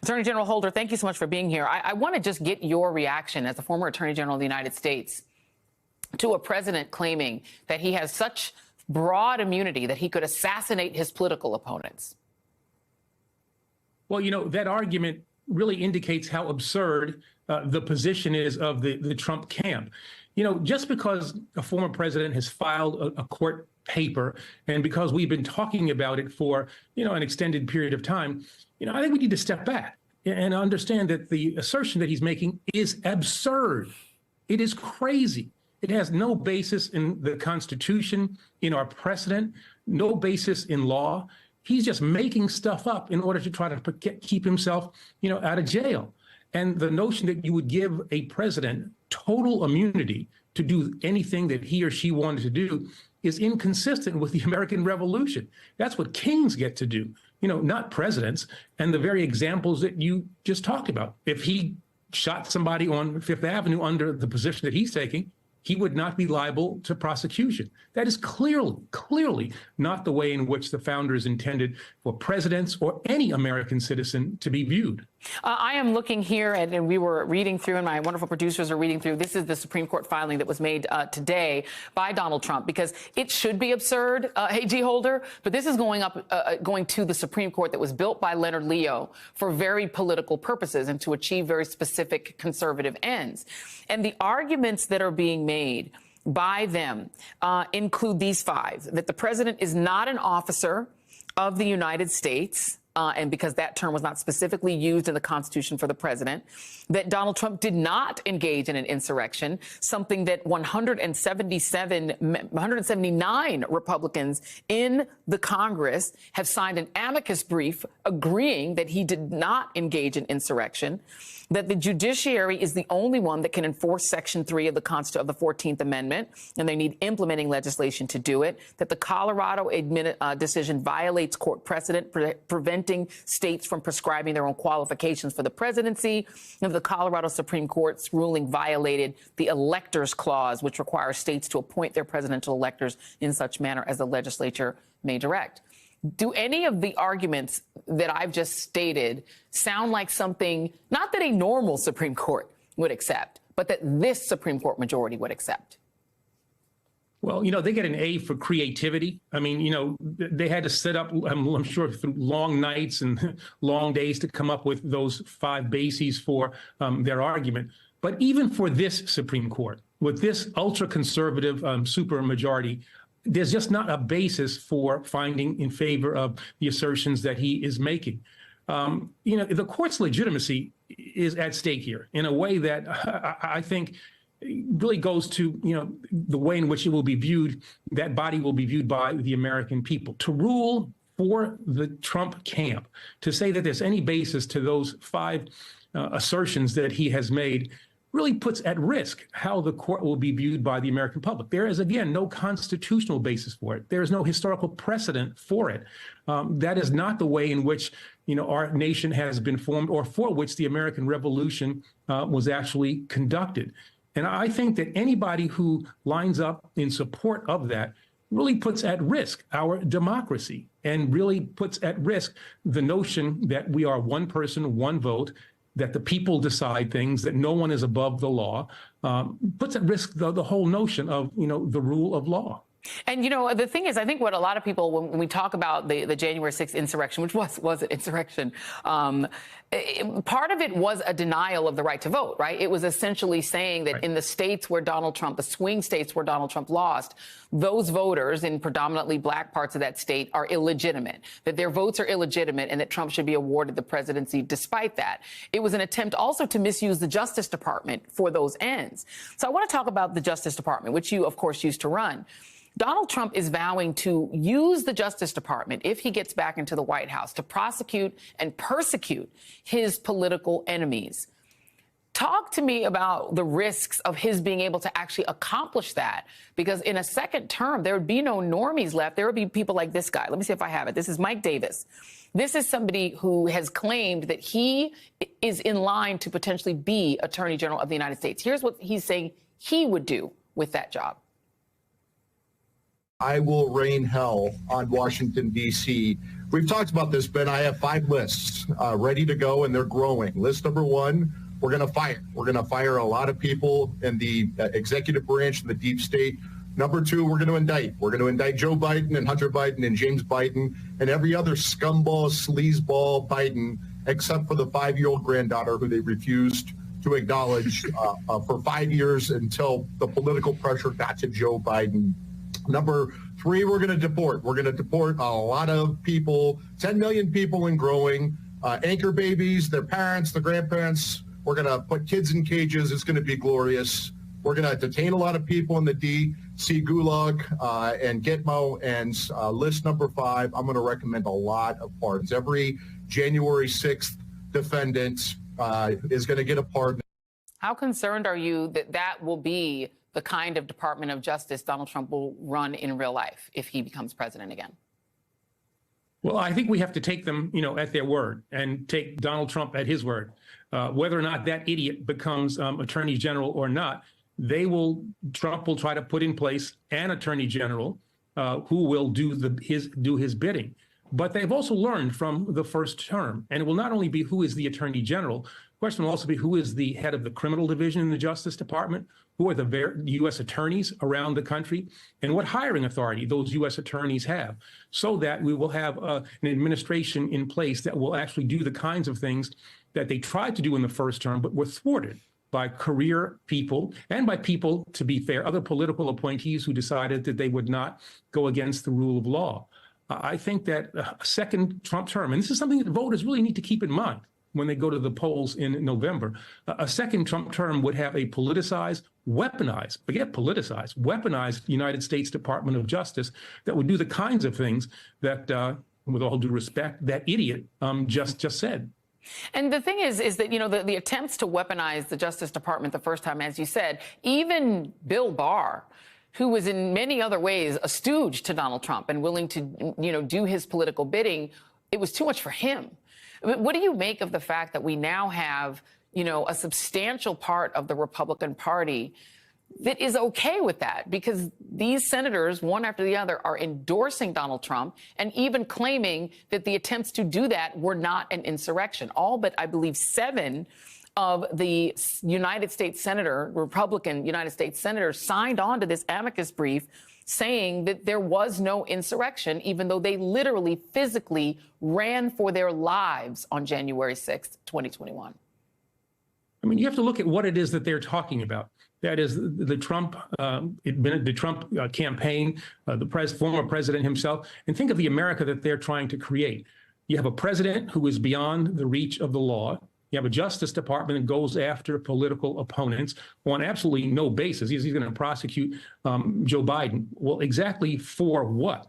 Attorney General Holder, thank you so much for being here. I want to just get your reaction as the former Attorney General of the United States to a president claiming that he has such broad immunity that he could assassinate his political opponents. Well, that argument really indicates how absurd the position is of the Trump camp. Just because a former president has filed a court paper and because we've been talking about it for, an extended period of time, I think we need to step back and understand that the assertion that he's making is absurd. It is crazy. It has no basis in the Constitution, in our precedent, no basis in law. He's just making stuff up in order to try to keep himself, out of jail. And the notion that you would give a president total immunity to do anything that he or she wanted to do is inconsistent with the American Revolution. That's what kings get to do, not presidents. And the very examples that you just talked about. If he shot somebody on Fifth Avenue under the position that he's taking, he would not be liable to prosecution. That is clearly not the way in which the founders intended for presidents or any American citizen to be viewed. I am looking here, and we were reading through, and my wonderful producers are reading through. This is the Supreme Court filing that was made today by Donald Trump, because it should be absurd, AG Holder, but this is going to the Supreme Court that was built by Leonard Leo for very political purposes and to achieve very specific conservative ends. And the arguments that are being made by them include these five: that the president is not an officer of the United States, and because that term was not specifically used in the Constitution for the president, that Donald Trump did not engage in an insurrection, something that 179 Republicans in the Congress have signed an amicus brief agreeing that he did not engage in insurrection, that the judiciary is the only one that can enforce Section 3 of the 14th Amendment, and they need implementing legislation to do it, that the Colorado decision violates court precedent, preventing states from prescribing their own qualifications for the presidency, and the Colorado Supreme Court's ruling violated the Electors Clause, which requires states to appoint their presidential electors in such manner as the legislature may direct. Do any of the arguments that I've just stated sound like something, not that a normal Supreme Court would accept, but that this Supreme Court majority would accept? Well, they get an A for creativity. I mean, they had to set up, I'm sure, through long nights and long days to come up with those five bases for their argument. But even for this Supreme Court, with this ultra-conservative supermajority, there's just not a basis for finding in favor of the assertions that he is making. The court's legitimacy is at stake here in a way that I think really goes to, the way in which it will be viewed, that body will be viewed by the American people. To rule for the Trump camp, to say that there's any basis to those five assertions that he has made, really puts at risk how the court will be viewed by the American public. There is, again, no constitutional basis for it. There is no historical precedent for it. That is not the way in which, our nation has been formed, or for which the American Revolution was actually conducted. And I think that anybody who lines up in support of that really puts at risk our democracy and really puts at risk the notion that we are one person, one vote, that the people decide things, that no one is above the law, puts at risk the whole notion of, the rule of law. And, the thing is, I think what a lot of people, when we talk about the January 6th insurrection, which was an insurrection, part of it was a denial of the right to vote, right? It was essentially saying that in the states where Donald Trump, the swing states where Donald Trump lost, those voters in predominantly black parts of that state are illegitimate, that their votes are illegitimate, and that Trump should be awarded the presidency despite that. It was an attempt also to misuse the Justice Department for those ends. So I want to talk about the Justice Department, which you, of course, used to run. Donald Trump is vowing to use the Justice Department, if he gets back into the White House, to prosecute and persecute his political enemies. Talk to me about the risks of his being able to actually accomplish that, because in a second term, there would be no normies left. There would be people like this guy. Let me see if I have it. This is Mike Davis. This is somebody who has claimed that he is in line to potentially be Attorney General of the United States. Here's what he's saying he would do with that job. I will rain hell on Washington, D.C. we've talked about this, Ben. I have 5 lists ready to go, and they're growing. List number 1, we're going to fire. We're going to fire a lot of people in the executive branch and the deep state. Number 2, we're going to indict. We're going to indict Joe Biden and Hunter Biden and James Biden and every other scumball, sleazeball Biden, except for the 5-year-old granddaughter who they refused to acknowledge for 5 years until the political pressure got to Joe Biden. Number 3, we're going to deport. We're going to deport a lot of people, 10 million people and growing, anchor babies, their parents, their grandparents. We're going to put kids in cages. It's going to be glorious. We're going to detain a lot of people in the D.C. Gulag and Gitmo. And list number 5, I'm going to recommend a lot of pardons. Every January 6th defendant is going to get a pardon. How concerned are you that that will be the kind of Department of Justice Donald Trump will run in real life if he becomes president again? Well, I think we have to take them, at their word and take Donald Trump at his word. Whether or not that idiot becomes attorney general or not, Trump will try to put in place an attorney general who will do his bidding. But they've also learned from the first term, and it will not only be who is the attorney general. The question will also be who is the head of the criminal division in the Justice Department, who are the U.S. attorneys around the country, and what hiring authority those U.S. attorneys have, so that we will have an administration in place that will actually do the kinds of things that they tried to do in the first term, but were thwarted by career people and by people, to be fair, other political appointees who decided that they would not go against the rule of law. I think that a second Trump term, and this is something that voters really need to keep in mind when they go to the polls in November, a second Trump term would have a politicized, weaponized, weaponized United States Department of Justice that would do the kinds of things that, with all due respect, that idiot just said. And the thing is that, the attempts to weaponize the Justice Department the first time, as you said, even Bill Barr, who was in many other ways a stooge to Donald Trump and willing to, do his political bidding, it was too much for him. What do you make of the fact that we now have, a substantial part of the Republican Party that is okay with that? Because these senators, one after the other, are endorsing Donald Trump and even claiming that the attempts to do that were not an insurrection. All but, I believe, 7 of the Republican United States senators signed on to this amicus brief saying that there was no insurrection, even though they literally physically ran for their lives on January 6th, 2021. I mean, you have to look at what it is that they're talking about. That is the Trump campaign, the former president himself, and think of the America that they're trying to create. You have a president who is beyond the reach of the law. You have a Justice Department that goes after political opponents on absolutely no basis. He's going to prosecute Joe Biden. Well, exactly for what?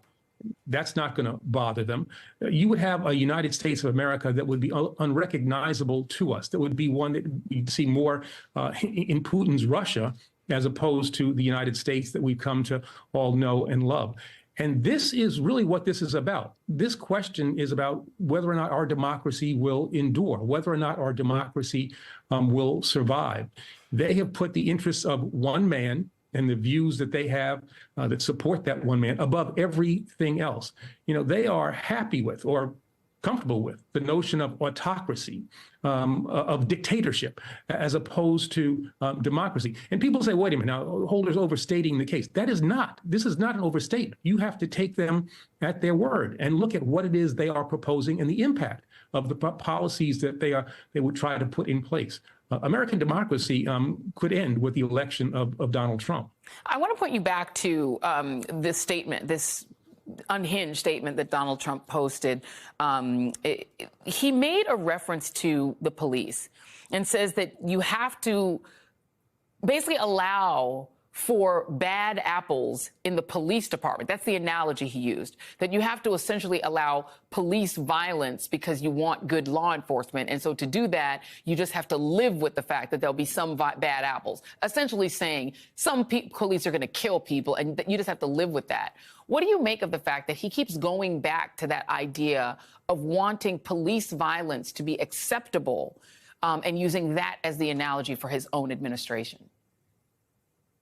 That's not going to bother them. You would have a United States of America that would be unrecognizable to us. That would be one that you'd see more in Putin's Russia as opposed to the United States that we've come to all know and love. And this is really what this is about. This question is about whether or not our democracy will endure, whether or not our democracy will survive. They have put the interests of one man and the views that they have that support that one man above everything else. They are happy with or comfortable with the notion of autocracy, of dictatorship, as opposed to democracy. And people say, wait a minute, now Holder's overstating the case. This is not an overstatement. You have to take them at their word and look at what it is they are proposing and the impact of the policies that they would try to put in place. American democracy could end with the election of Donald Trump. I want to point you back to this statement, this unhinged statement that Donald Trump posted. He made a reference to the police and says that you have to basically allow for bad apples in the police department. That's the analogy he used, that you have to essentially allow police violence because you want good law enforcement. And so to do that, you just have to live with the fact that there'll be some bad apples, essentially saying some police are going to kill people and you just have to live with that. What do you make of the fact that he keeps going back to that idea of wanting police violence to be acceptable and using that as the analogy for his own administration?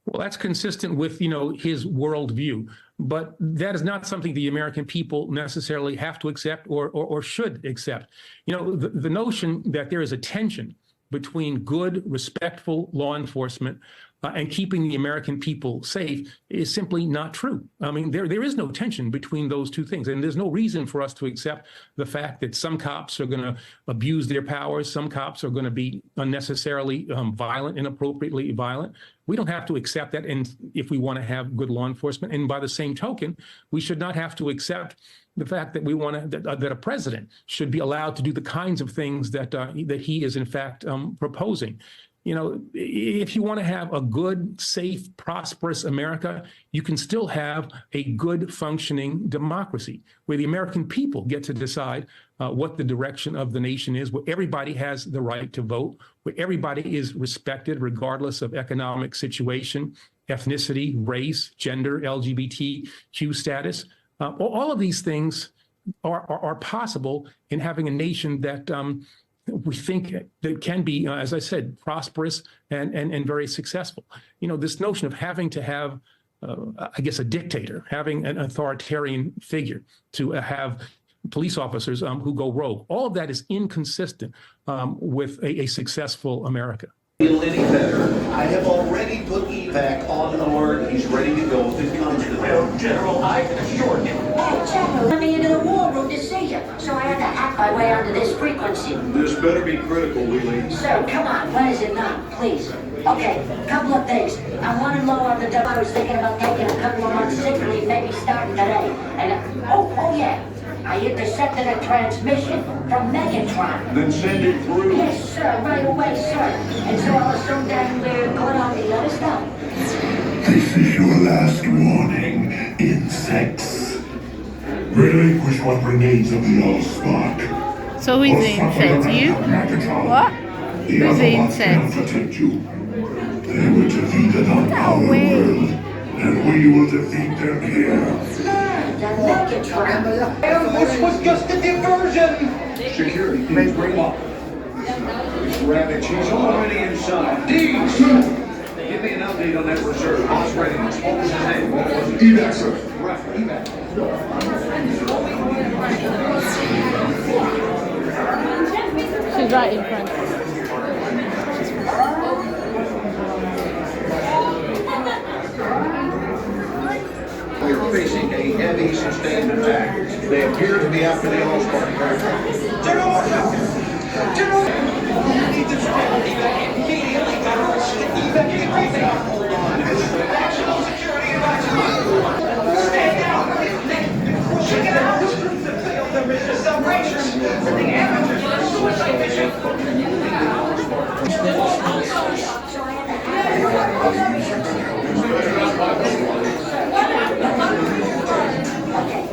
Well, that's consistent with, his worldview. But that is not something the American people necessarily have to accept or should accept. The notion that there is a tension between good, respectful law enforcement and keeping the American people safe is simply not true. I mean, there is no tension between those two things. And there's no reason for us to accept the fact that some cops are going to abuse their powers. Some cops are going to be unnecessarily violent, inappropriately violent. We don't have to accept that if we want to have good law enforcement. And by the same token, we should not have to accept the fact that we want that a president should be allowed to do the kinds of things that he is in fact proposing. If you want to have a good, safe, prosperous America, you can still have a good functioning democracy where the American people get to decide what the direction of the nation is, where everybody has the right to vote, where everybody is respected regardless of economic situation, ethnicity, race, gender, LGBTQ status. All of these things are possible in having a nation that we think that can be, as I said, prosperous and very successful. This notion of having to have, I guess, a dictator, having an authoritarian figure, to have police officers who go rogue, all of that is inconsistent with a successful America. Feel any better? I have already put evac on alert. He's ready to go if it comes to that. General, I can assure you. Hey, General, let me into the war room to see you, so I had to hack my way onto this frequency. This better be critical, Wheelie. Sir, come on, when is it not, please? Okay, couple of things. I'm running low on the dough. I was thinking about taking a couple of months sick leave, maybe starting today. And, oh yeah, I intercepted a transmission from Megatron. Then send it through. Yes, sir, right away, sir. And so I was so dang weird, caught on the other stuff. This is your last warning, insects. Relinquish what remains of the Allspark. So who's the insect? You? What? Who's the insect? Protect you. They were defeated on our world, and we will defeat them here. This was just a diversion. Security, please bring up. Ravage, he's already inside. Deeds! Give me an update on that reserve. Boss readiness. What was his name? What was it? Evac, sir. Right, evac. She's right in front. We're facing a heavy sustained attack. They appear to be after the Allspark. General